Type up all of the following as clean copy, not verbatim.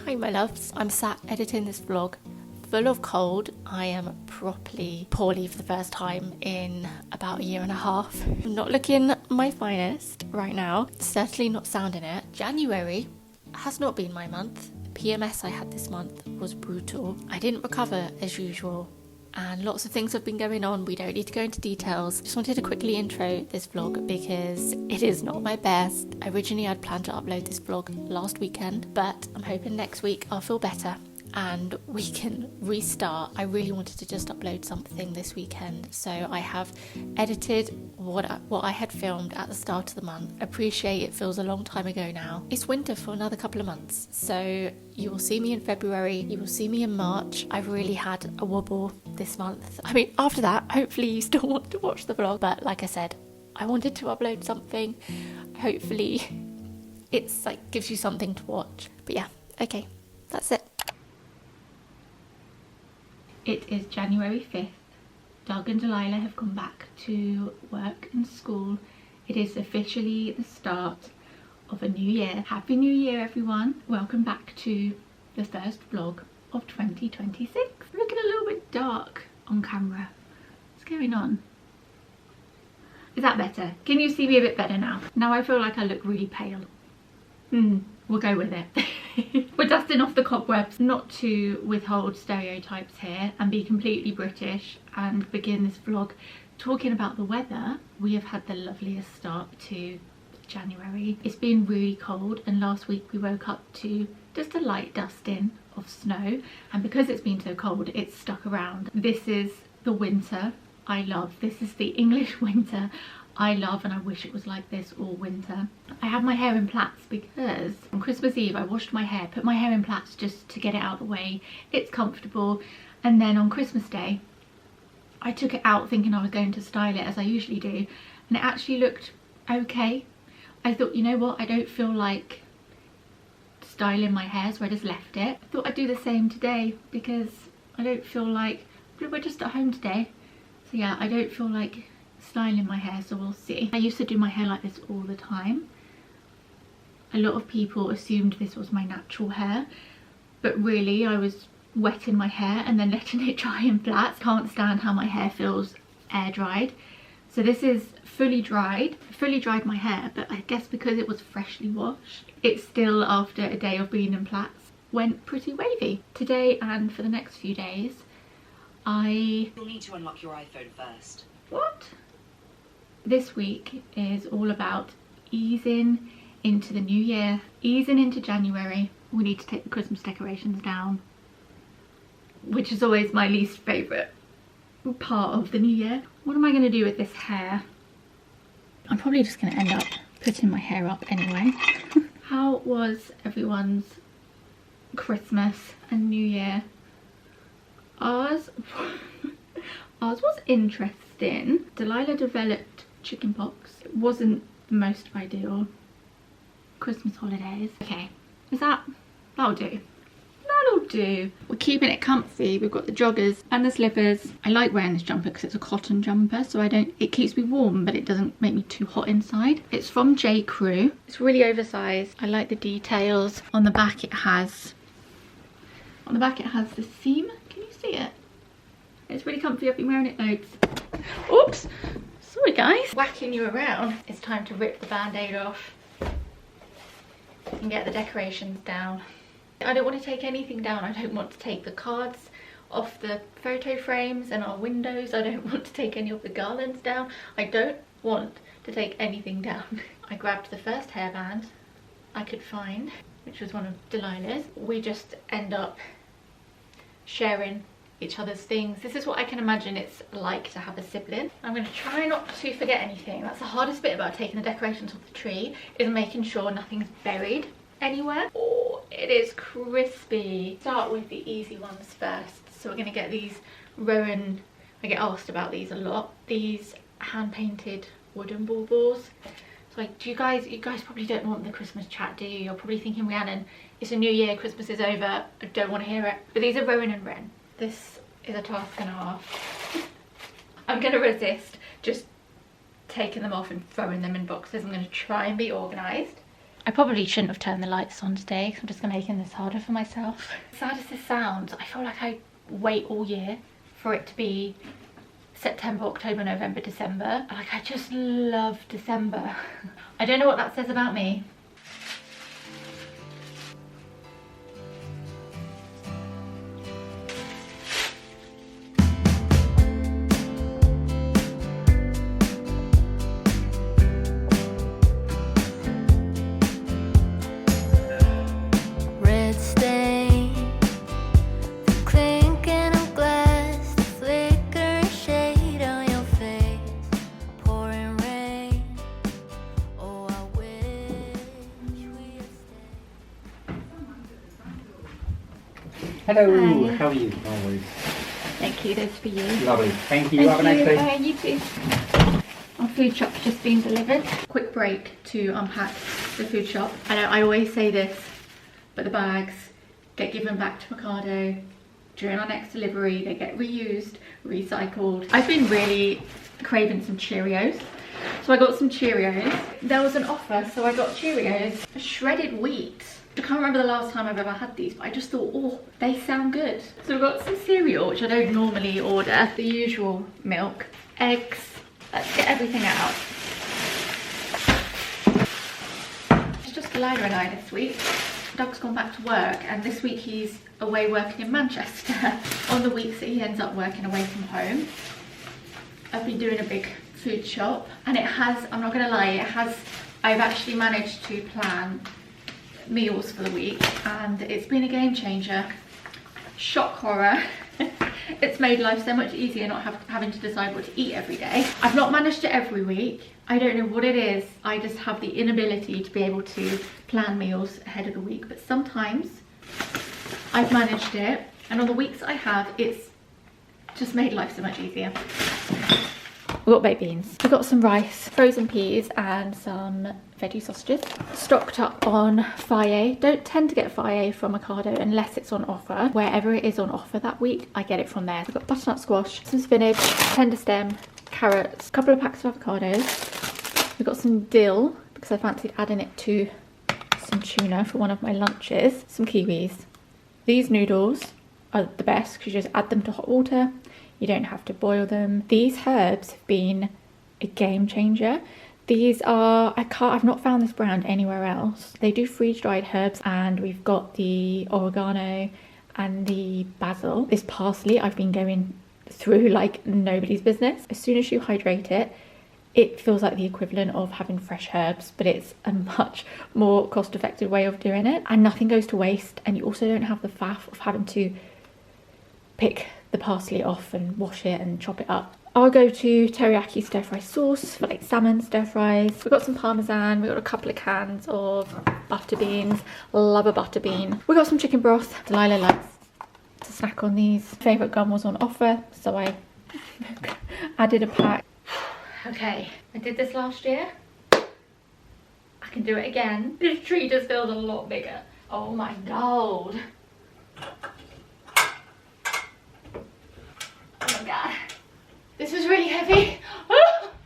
Hi my loves, I'm sat editing this vlog full of cold. I am properly poorly for the first time in about a year and a half. I'm not looking my finest right now, certainly not sounding it. January has not been my month. The PMS I had this month was brutal. I didn't recover as usual and lots of things have been going on. We don't need to go into details. Just wanted to quickly intro this vlog because it is not my best. Originally I'd planned to upload this vlog last weekend, but I'm hoping next week I'll feel better and we can restart. I really wanted to just upload something this weekend, so I have edited what I had filmed at the start of the month. Appreciate it feels a long time ago now. It's winter for another couple of months, so you will see me in February, you will see me in March. I've really had a wobble this month. I mean, after that, hopefully you still want to watch the vlog, but like I said, I wanted to upload something. Hopefully it's like gives you something to watch. But yeah, okay, that's it. It is January 5th. Doug and Delilah have gone back to work and school. It is officially the start of a new year. Happy New Year, everyone. Welcome back to the first vlog of 2026. Looking a little bit dark on camera. What's going on? Is that better? Can you see me a bit better now? Now I feel like I look really pale. We'll go with it. We're dusting off the cobwebs, not to withhold stereotypes here and be completely British and begin this vlog talking about the weather. We have had the loveliest start to January. It's been really cold and last week we woke up to just a light dusting of snow, and because it's been so cold it's stuck around. This is the winter I love. This is the English winter I love, and I wish it was like this all winter. I have my hair in plaits because on Christmas Eve I washed my hair, put my hair in plaits just to get it out of the way. It's comfortable, and then on Christmas Day I took it out thinking I was going to style it as I usually do, and it actually looked okay. I thought, you know what, I don't feel like styling my hair, so I just left it. I thought I'd do the same today because I don't feel like, we're just at home today, so yeah, I don't feel like styling my hair, so we'll see. I used to do my hair like this all the time. A lot of people assumed this was my natural hair, but really I was wetting my hair and then letting it dry in plaits. Can't stand how my hair feels air dried. So this is fully dried. I fully dried my hair, but I guess because it was freshly washed, it still, after a day of being in plaits, went pretty wavy. Today and for the next few days, You'll need to unlock your iPhone first. What? This week is all about easing into the new year, easing into January. We need to take the Christmas decorations down, which is always my least favourite part of the new year. What am I going to do with this hair? I'm probably just going to end up putting my hair up anyway. How was everyone's Christmas and New Year? Ours was interesting. Delilah developed chickenpox. It wasn't the most ideal Christmas holidays. Okay, that'll do. That'll do. We're keeping it comfy. We've got the joggers and the slippers. I like wearing this jumper because it's a cotton jumper, so it keeps me warm, but it doesn't make me too hot inside. It's from J. Crew. It's really oversized. I like the details. On the back it has the seam. Can you see it? It's really comfy. I've been wearing it loads. Oops, sorry guys. Whacking you around. It's time to rip the band-aid off and get the decorations down. I don't want to take anything down. I don't want to take the cards off the photo frames and our windows. I don't want to take any of the garlands down. I don't want to take anything down. I grabbed the first hairband I could find, which was one of Delilah's. We just end up sharing each other's things. This is what I can imagine it's like to have a sibling. I'm going to try not to forget anything. That's the hardest bit about taking the decorations off the tree, is making sure nothing's buried anywhere. Oh, it is crispy. Start with the easy ones first. So we're going to get these Rowan, I get asked about these a lot, these hand painted wooden baubles. So like, you guys probably don't want the Christmas chat, do you? You're probably thinking, Rhiannon, it's a new year, Christmas is over, I don't want to hear it. But these are Rowan and Wren. This is a task and a half. I'm going to resist just taking them off and throwing them in boxes. I'm going to try and be organised. I probably shouldn't have turned the lights on today because I'm just going to make this harder for myself. Sad as this sounds, I feel like I wait all year for it to be September, October, November, December. Like, I just love December. I don't know what that says about me. Hello, Hi. how are you? Always. Thank you, those for you. Lovely. Thank you. Have a nice day. Bye, you too. Our food shop's just been delivered. Quick break to unpack the food shop. I know I always say this, but the bags get given back to Mercado during our next delivery. They get reused, recycled. I've been really craving some Cheerios. So I got some Cheerios. There was an offer, so I got Cheerios for shredded wheat. I can't remember the last time I've ever had these, but I just thought, oh, they sound good. So we've got some cereal, which I don't normally order. The usual milk, eggs. Let's get everything out. It's just Delilah and I this week. Doug's gone back to work, and this week he's away working in Manchester. On the weeks that he ends up working away from home, I've been doing a big food shop, and it has, I'm not gonna lie, I've actually managed to plan meals for the week, and it's been a game changer. Shock horror. It's made life so much easier not having to decide what to eat every day. I've not managed it every week. I don't know what it is. I just have the inability to be able to plan meals ahead of the week, but sometimes I've managed it, and on the weeks I have, it's just made life so much easier. We've got baked beans. We've got some rice, frozen peas, and some veggie sausages. Stocked up on Faye. Don't tend to get Faye from Mercado unless it's on offer. Wherever it is on offer that week, I get it from there. We've got butternut squash, some spinach, tender stem, carrots, a couple of packs of avocados. We've got some dill because I fancied adding it to some tuna for one of my lunches. Some kiwis. These noodles are the best because you just add them to hot water. You don't have to boil them. These herbs have been a game changer. These are, I've not found this brand anywhere else. They do freeze dried herbs, and we've got the oregano and the basil. This parsley I've been going through like nobody's business. As soon as you hydrate it, it feels like the equivalent of having fresh herbs, but it's a much more cost-effective way of doing it. And nothing goes to waste, and you also don't have the faff of having to pick the parsley off and wash it and chop it up. I'll go to teriyaki stir fry sauce for like salmon stir fries. We've got some parmesan, we've got a couple of cans of butter beans. Love a butter bean. We've got some chicken broth. Delilah likes to snack on these. Favourite gum was on offer, so I added a pack. Okay, I did this last year. I can do it again. This tree just feels a lot bigger. Oh my god. Oh my god. This was really heavy.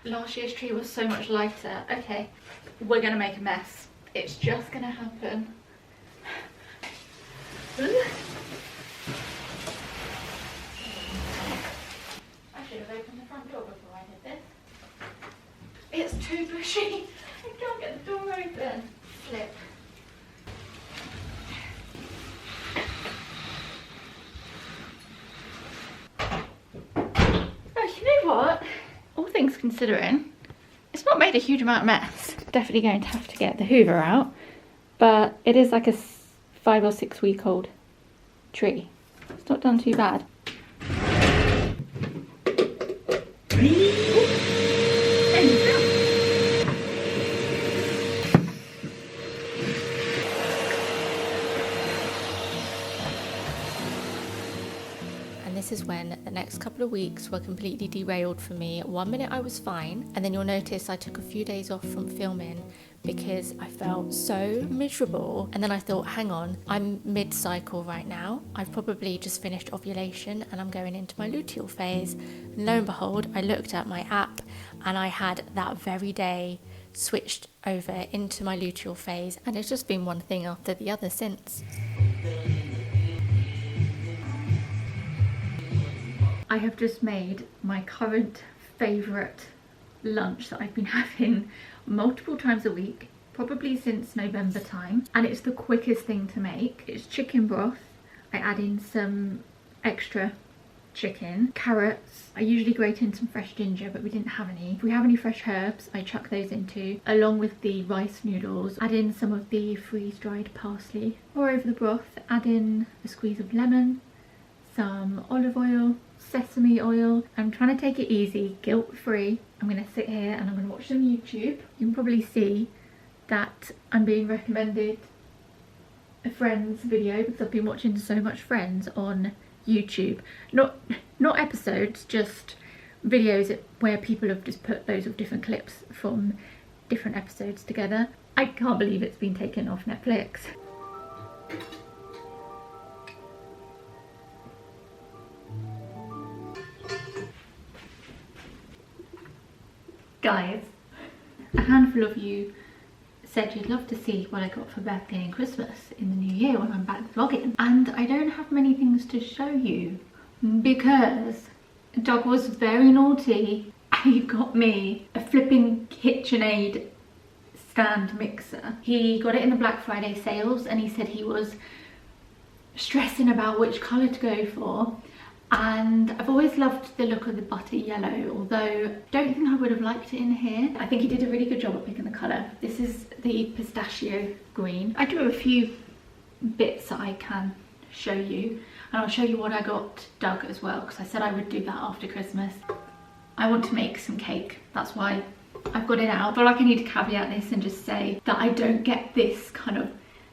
Last year's tree was so much lighter. Okay, we're gonna make a mess. It's just gonna happen. I should have opened the front door before I did this. It's too bushy. I can't get the door open. Flip. You know what? All things considering, it's not made a huge amount of mess. Definitely going to have to get the Hoover out, but it is like a 5 or 6 week old tree. It's not done too bad. This is when the next couple of weeks were completely derailed for me. 1 minute I was fine, and then you'll notice I took a few days off from filming because I felt so miserable. And then I thought, hang on, I'm mid-cycle right now. I've probably just finished ovulation and I'm going into my luteal phase. And lo and behold, I looked at my app and I had that very day switched over into my luteal phase, and it's just been one thing after the other since. I have just made my current favourite lunch that I've been having multiple times a week, probably since November time, and it's the quickest thing to make. It's chicken broth. I add in some extra chicken, carrots. I usually grate in some fresh ginger, but we didn't have any. If we have any fresh herbs, I chuck those into, along with the rice noodles. Add in some of the freeze-dried parsley. Pour over the broth, add in a squeeze of lemon, some olive oil, sesame oil. I'm trying to take it easy, guilt-free. I'm going to sit here and I'm going to watch some YouTube. You can probably see that I'm being recommended a Friends video because I've been watching so much Friends on YouTube. Not episodes, just videos where people have just put loads of different clips from different episodes together. I can't believe it's been taken off Netflix. Guys, a handful of you said you'd love to see what I got for birthday and Christmas in the new year when I'm back vlogging, and I don't have many things to show you because Doug was very naughty and he got me a flipping KitchenAid stand mixer. He got it in the Black Friday sales and he said he was stressing about which colour to go for. And I've always loved the look of the butter yellow, although I don't think I would have liked it in here. I think he did a really good job at picking the colour. This is the pistachio green. I do have a few bits that I can show you, and I'll show you what I got Doug as well, because I said I would do that after Christmas. I want to make some cake, that's why I've got it out. I feel like I need to caveat this and just say that I don't get this kind of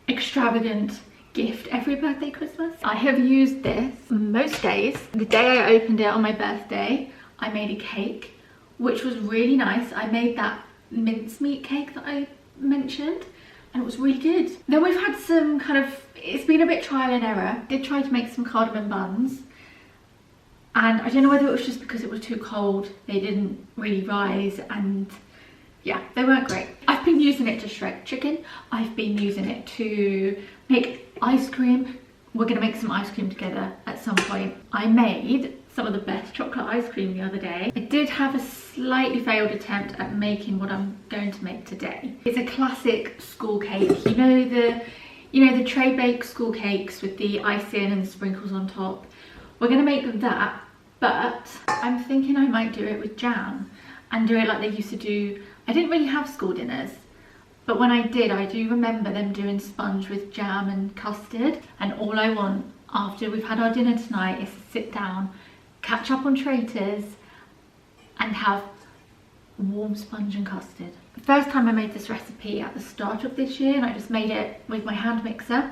extravagant gift every birthday, Christmas. I have used this most days. The day I opened it on my birthday, I made a cake, which was really nice. I made that mincemeat cake that I mentioned, and it was really good. Then we've had some kind of, it's been a bit trial and error. I did try to make some cardamom buns, and I don't know whether it was just because it was too cold, they didn't really rise, and yeah, they weren't great. I've been using it to shred chicken. I've been using it to make ice cream. We're gonna make some ice cream together at some point. I made some of the best chocolate ice cream the other day. I did have a slightly failed attempt at making what I'm going to make today. It's a classic school cake. You know the tray bake school cakes with the icing and the sprinkles on top. We're gonna make that, but I'm thinking I might do it with jam and do it like they used to do. I didn't really have school dinners, but when I did, I do remember them doing sponge with jam and custard. And all I want after we've had our dinner tonight is to sit down, catch up on Traitors, and have warm sponge and custard. The first time I made this recipe at the start of this year, and I just made it with my hand mixer.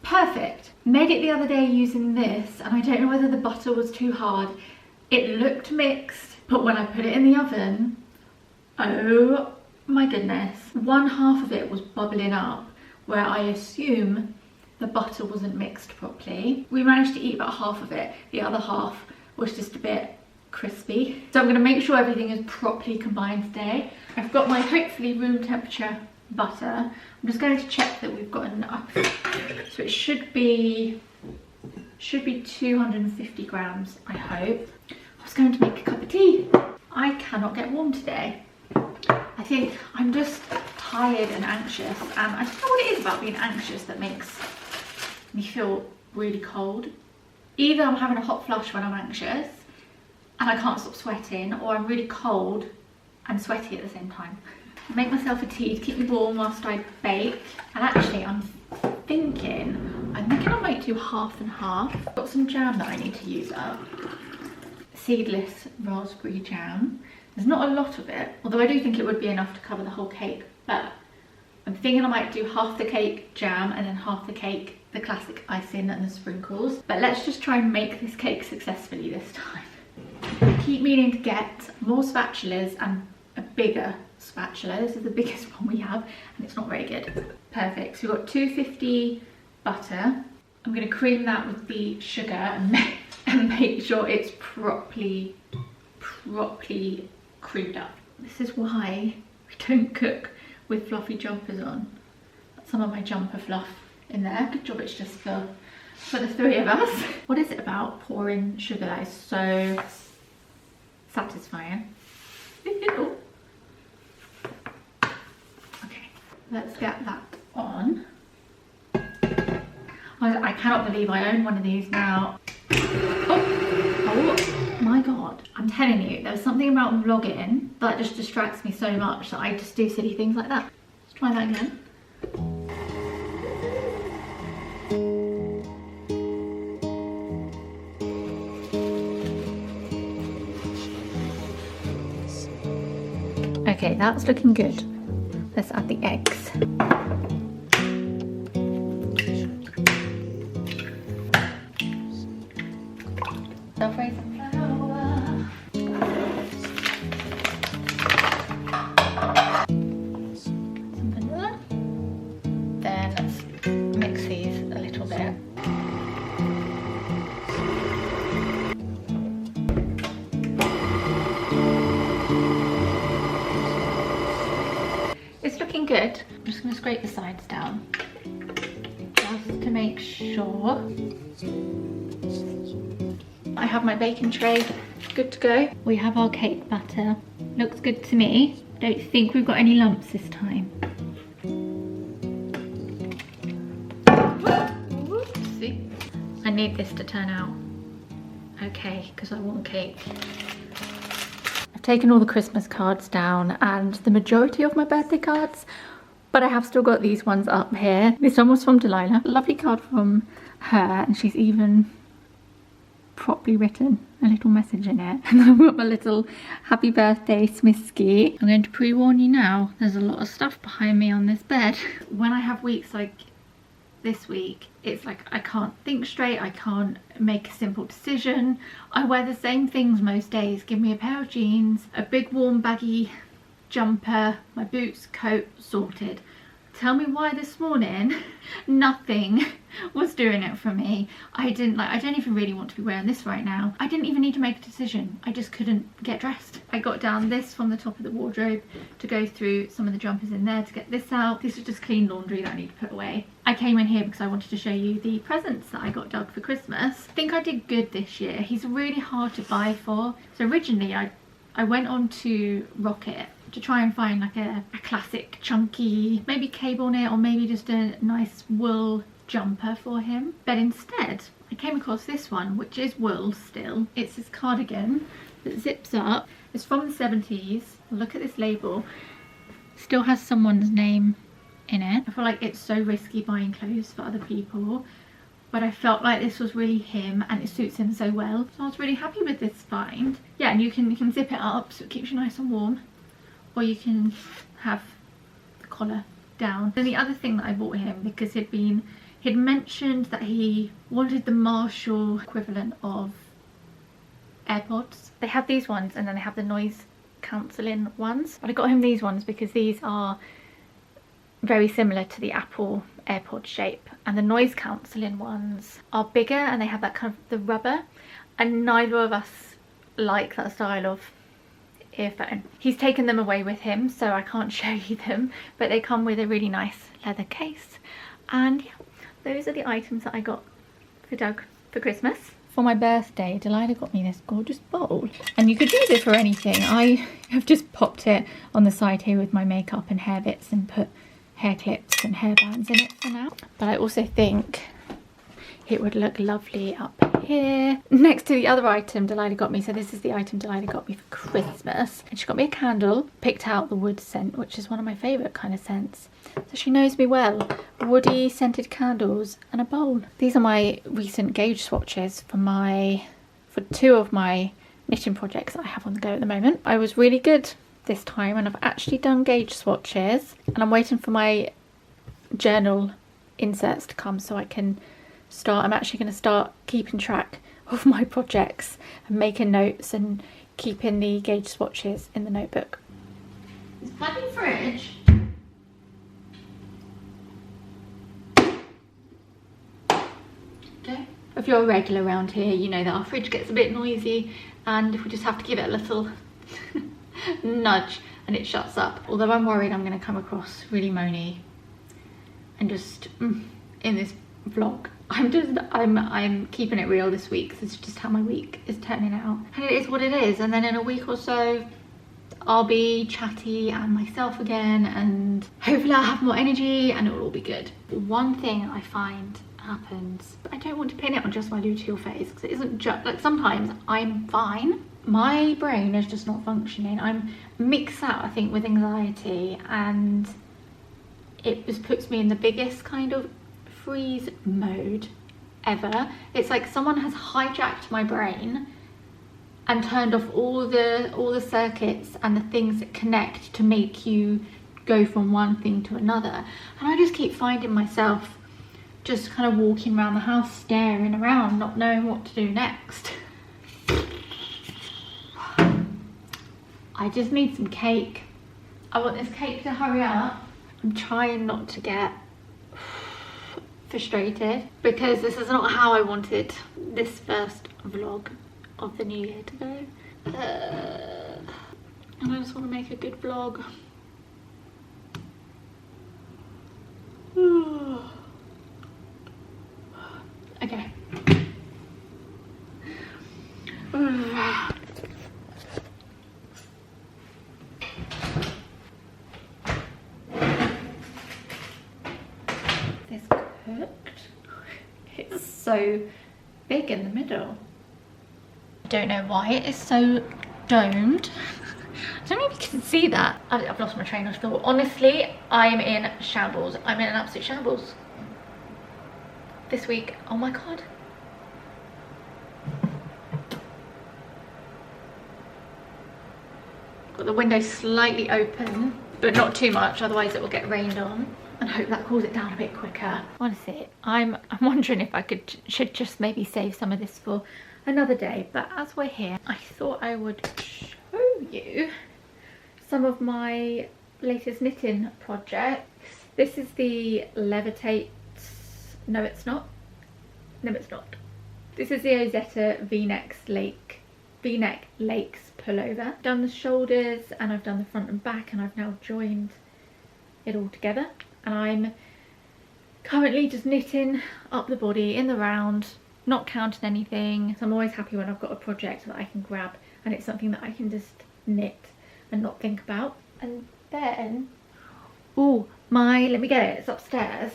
Perfect. Made it the other day using this, and I don't know whether the butter was too hard. It looked mixed, but when I put it in the oven, oh my goodness, one half of it was bubbling up, where I assume the butter wasn't mixed properly. We managed to eat about half of it. The other half was just a bit crispy. So I'm going to make sure everything is properly combined today. I've got my hopefully room temperature butter. I'm just going to check that we've got enough. So it should be 250 grams, I hope. I was going to make a cup of tea. I cannot get warm today. I think I'm just tired and anxious, and I don't know what it is about being anxious that makes me feel really cold. Either I'm having a hot flush when I'm anxious and I can't stop sweating, or I'm really cold and sweaty at the same time. I make myself a tea to keep me warm whilst I bake, and actually I'm thinking I might do half and half. I've got some jam that I need to use up. Seedless raspberry jam. There's not a lot of it, although I do think it would be enough to cover the whole cake, but I'm thinking I might do half the cake jam and then half the cake the classic icing and the sprinkles. But let's just try and make this cake successfully this time. I keep meaning to get more spatulas and a bigger spatula. This is the biggest one we have and it's not very good. Perfect. So we've got 250 butter. I'm going to cream that with the sugar and make sure it's properly creamed up. This is why We don't cook with fluffy jumpers on. That's some of my jumper fluff in there. Good job it's just for the three of us. What is it about pouring sugar that is so satisfying? Okay, let's get that on. I cannot believe I own one of these now. Oh my god. I'm telling you, there's something about vlogging that just distracts me so much that I just do silly things like that. Let's try that again. Okay, that's looking good. Let's add the eggs. Self-raising flour. Some vanilla. Then let's mix these a little bit. It's looking good. I'm just going to scrape the sides down just to make sure. I have my baking tray good to go. We have our cake batter. Looks good to me. Don't think we've got any lumps this time. See? I need this to turn out okay because I want cake. I've taken all the Christmas cards down and the majority of my birthday cards, but I have still got these ones up here. This one was from Delilah. Lovely card from her, and she's even properly written a little message in it. And then I've got my little happy birthday Smisky. I'm going to pre-warn you now, there's a lot of stuff behind me on this bed. When I have weeks like this week, it's like I can't think straight, I can't make a simple decision. I wear the same things most days. Give me a pair of jeans, a big warm baggy jumper, my boots, coat, sorted. Tell me why this morning nothing was doing it for me. I don't even really want to be wearing this right now. I didn't even need to make a decision. I just couldn't get dressed. I got down this from the top of the wardrobe to go through some of the jumpers in there to get this out. This is just clean laundry that I need to put away. I came in here because I wanted to show you the presents that I got Doug for Christmas. I think I did good this year. He's really hard to buy for. So originally I went on to Rocket to try and find like a classic chunky, maybe cable knit or maybe just a nice wool jumper for him. But instead I came across this one, which is wool still. It's this cardigan that zips up. It's from the 70s. Look at this label. Still has someone's name in it. I feel like it's so risky buying clothes for other people, but I felt like this was really him and it suits him so well. So I was really happy with this find. Yeah, and you can zip it up so it keeps you nice and warm, or you can have the collar down. And the other thing that I bought him, because he'd mentioned that he wanted the Marshall equivalent of AirPods. They have these ones and then they have the noise cancelling ones. But I got him these ones because these are very similar to the Apple AirPod shape, and the noise cancelling ones are bigger and they have that kind of the rubber, and neither of us like that style of earphone. He's taken them away with him so I can't show you them, but they come with a really nice leather case. And yeah, those are the items that I got for Doug for Christmas. For my birthday, Delilah got me this gorgeous bowl, and you could use it for anything. I have just popped it on the side here with my makeup and hair bits and put hair clips and hair bands in it for now. But I also think it would look lovely up here next to the other item Delilah got me. So this is the item Delilah got me for Christmas, and she got me a candle, picked out the wood scent, which is one of my favourite kind of scents, so she knows me well. Woody scented candles and a bowl. These are my recent gauge swatches for two of my knitting projects that I have on the go at the moment. I was really good this time and I've actually done gauge swatches, and I'm waiting for my journal inserts to come so I can start. I'm actually going to start keeping track of my projects and making notes and keeping the gauge swatches in the notebook. This bloody fridge. Okay. If you're a regular around here, you know that our fridge gets a bit noisy and we just have to give it a little nudge and it shuts up. Although I'm worried I'm going to come across really moany and just in this vlog. I'm keeping it real this week. This is just how my week is turning out, and it is what it is. And then in a week or so I'll be chatty and myself again, and hopefully I'll have more energy and it will all be good. One thing I find happens, but I don't want to pin it on just my luteal phase, because it isn't just like, sometimes I'm fine, my brain is just not functioning. I'm mixed out, I think, with anxiety, and it just puts me in the biggest kind of freeze mode ever. It's like someone has hijacked my brain and turned off all the circuits and the things that connect to make you go from one thing to another. And I just keep finding myself just kind of walking around the house, staring around, not knowing what to do next. I just need some cake. I want this cake to hurry up. I'm trying not to get frustrated, because this is not how I wanted this first vlog of the new year to go. And I just want to make a good vlog. Okay. This cooked. It's so big in the middle. I don't know why it is so domed. I don't know if you can see that. I've lost my train of thought. Honestly, I'm in shambles. I'm in an absolute shambles this week. Oh my god. Got the window slightly open, but not too much, otherwise it will get rained on. And hope that cools it down a bit quicker. Honestly, I'm wondering if I should just maybe save some of this for another day. But as we're here, I thought I would show you some of my latest knitting projects. This is the Levitate. No, it's not. No, it's not. This is the Ozetta V-neck Lakes pullover. I've done the shoulders and I've done the front and back, and I've now joined it all together. And I'm currently just knitting up the body in the round, not counting anything. So I'm always happy when I've got a project that I can grab and it's something that I can just knit and not think about. And then, oh, let me get it, it's upstairs,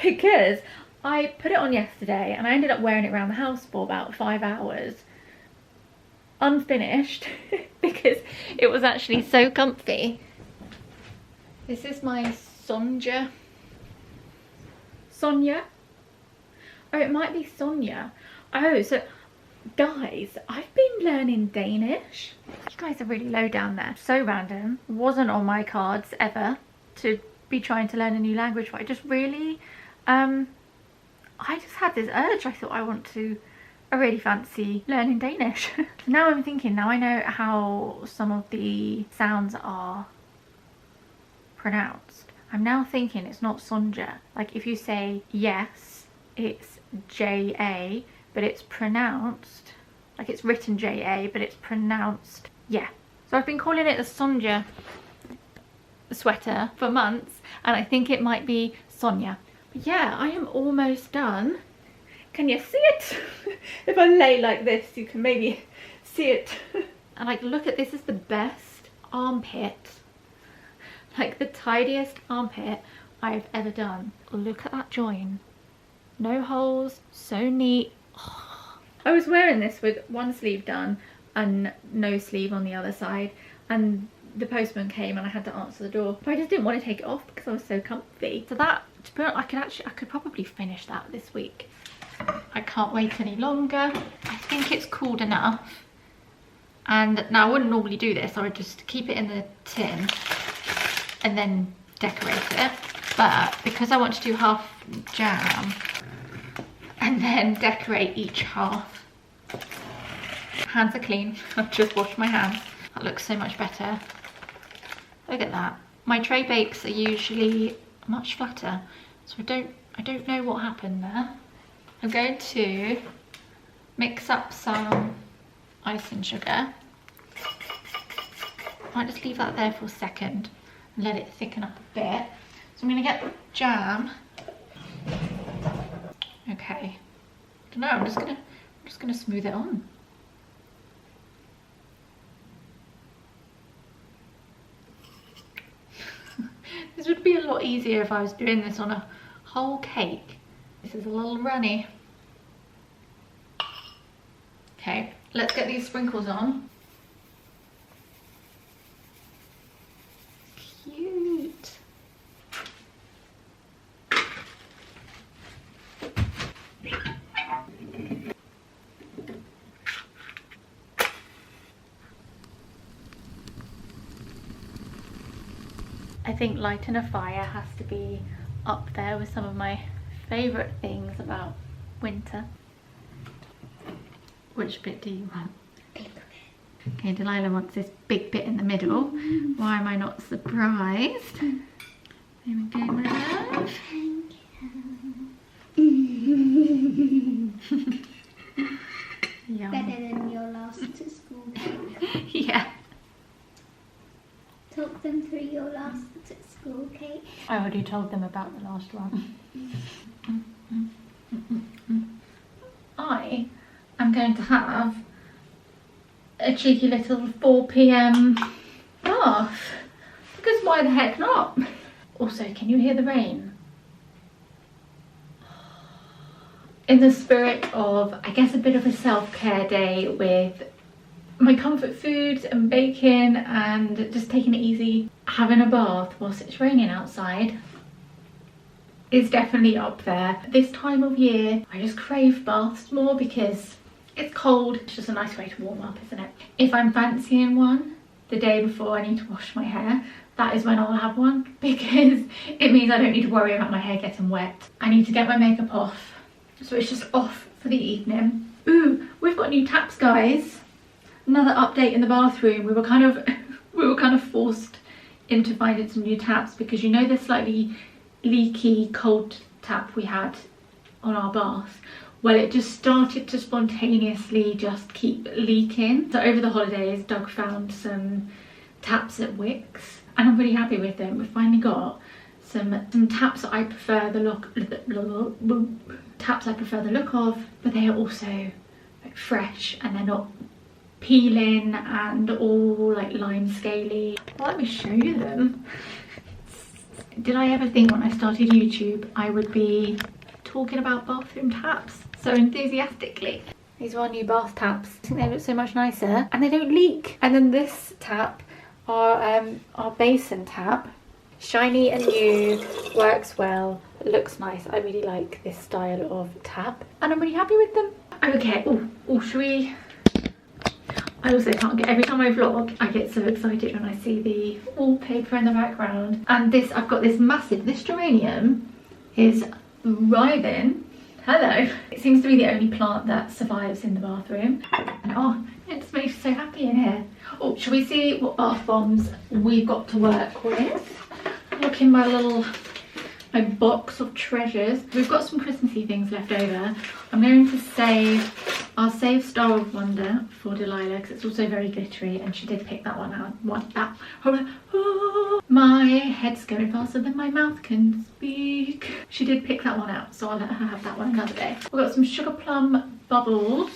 because I put it on yesterday and I ended up wearing it around the house for about 5 hours unfinished because it was actually so comfy. This is my Sonia. Oh, it might be Sonia. Oh, so guys, I've been learning Danish. You guys are really low down there. So random. Wasn't on my cards ever to be trying to learn a new language, but I just really I just had this urge. I thought I really fancy learning Danish. Now I'm thinking, now I know how some of the sounds are pronounced. I'm now thinking it's not Sonja. Like if you say yes, it's J-A, but it's pronounced, like it's written J-A, but it's pronounced yeah. So I've been calling it a Sonja sweater for months, and I think it might be Sonia. But yeah, I am almost done. Can you see it? If I lay like this, you can maybe see it. And like, look at this, is the best armpit. Like the tidiest armpit I've ever done. Look at that join. No holes, so neat. Oh. I was wearing this with one sleeve done and no sleeve on the other side, and the postman came and I had to answer the door. But I just didn't want to take it off because I was so comfy. So that, to be honest, I could probably finish that this week. I can't wait any longer. I think it's cooled enough. And now I wouldn't normally do this. I would just keep it in the tin and then decorate it, but because I want to do half jam and then decorate each half, hands are clean. I've just washed my hands. That looks so much better. Look at that. My tray bakes are usually much flatter, so I don't know what happened there. I'm going to mix up some icing sugar. might just leave that there for a second and let it thicken up a bit. So I'm going to get the jam. Okay. I don't know, I'm just gonna smooth it on. This would be a lot easier if I was doing this on a whole cake. This is a little runny. Okay, let's get these sprinkles on. Cute. I think lighting a fire has to be up there with some of my favourite things about winter. Which bit do you want? Okay, Delilah wants this big bit in the middle. Why am I not surprised? There we go, my love. Yum. Better than your last school cake. Yeah. Talk them through your last school cake. I already told them about the last one. I am going to have a cheeky little 4 PM bath. Because why the heck not? Also, can you hear the rain? In the spirit of, I guess, a bit of a self-care day with my comfort foods and baking and just taking it easy, having a bath whilst it's raining outside is definitely up there. This time of year, I just crave baths more because it's cold. It's just a nice way to warm up, isn't it? If I'm fancying one the day before I need to wash my hair, that is when I'll have one because it means I don't need to worry about my hair getting wet. I need to get my makeup off, so it's just off for the evening. Ooh, we've got new taps, guys. Another update in the bathroom. We were kind of forced into finding some new taps because you know the slightly leaky cold tap we had on our bath. Well, it just started to spontaneously just keep leaking. So over the holidays, Doug found some taps at Wickes and I'm really happy with them. We've finally got some taps that I prefer the look of, but they are also like fresh and they're not peeling and all like lime scaly. Well, let me show you them. Did I ever think when I started YouTube I would be talking about bathroom taps so enthusiastically? These are our new bath taps. I think they look so much nicer and they don't leak. And then this tap, our basin tap, shiny and new, works well, looks nice. I really like this style of tap and I'm really happy with them. Okay, oh, should we? I also can't get, every time I vlog, I get so excited when I see the wallpaper in the background. And this, I've got this massive, this geranium is thriving. Hello. It seems to be the only plant that survives in the bathroom. And oh, it just makes me so happy in here. Oh, shall we see what bath bombs we've got to work with? Look in my box of treasures. We've got some Christmassy things left over. I'm going to save, I'll save Star of Wonder for Delilah because it's also very glittery and she did pick that one out. My head's going faster than my mouth can speak. She did pick that one out, so I'll let her have that one another day. We've got some Sugar Plum Bubbles.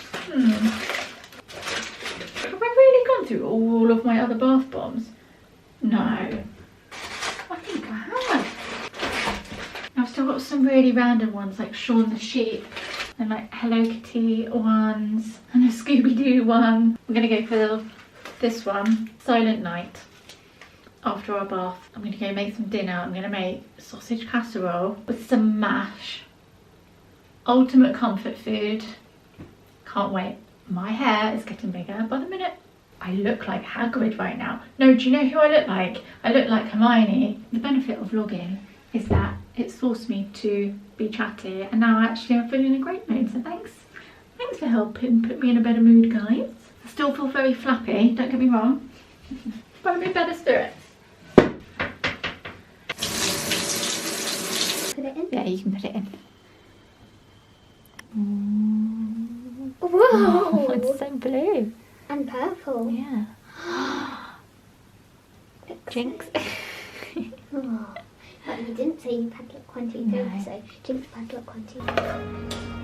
Have I really gone through all of my other bath bombs? No. I think I have. I've still got some really random ones like Shaun the Sheep and like Hello Kitty ones and a Scooby-Doo one. I'm gonna go for this one, Silent Night. After our bath, I'm gonna go make some dinner. I'm gonna make sausage casserole with some mash. Ultimate comfort food. Can't wait. My hair is getting bigger by the minute. I look like Hagrid right now. No, do you know who I look like? I look like Hermione. The benefit of vlogging is that it's forced me to be chatty and now actually I'm feeling in a great mood, so thanks for helping put me in a better mood, guys. I still feel very flappy, don't get me wrong, but I'm in better spirits. Put it in? Yeah, you can put it in. Whoa! Oh, it's so blue. And purple. Yeah. Jinx. Oh, but you didn't say you padlock 1, 2, 3, No. so Jinx padlock 1, 2.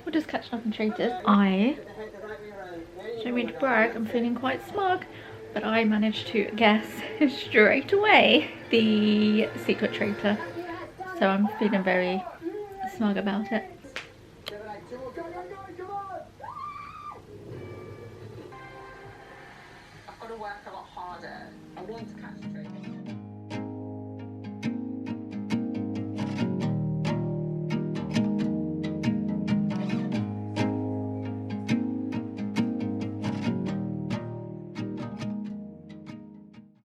We're just catching up on traitors. I don't mean to brag, I'm feeling quite smug, but I managed to guess straight away the secret traitor. So I'm feeling very smug about it. I've got to work a lot harder. I want to catch the traitor.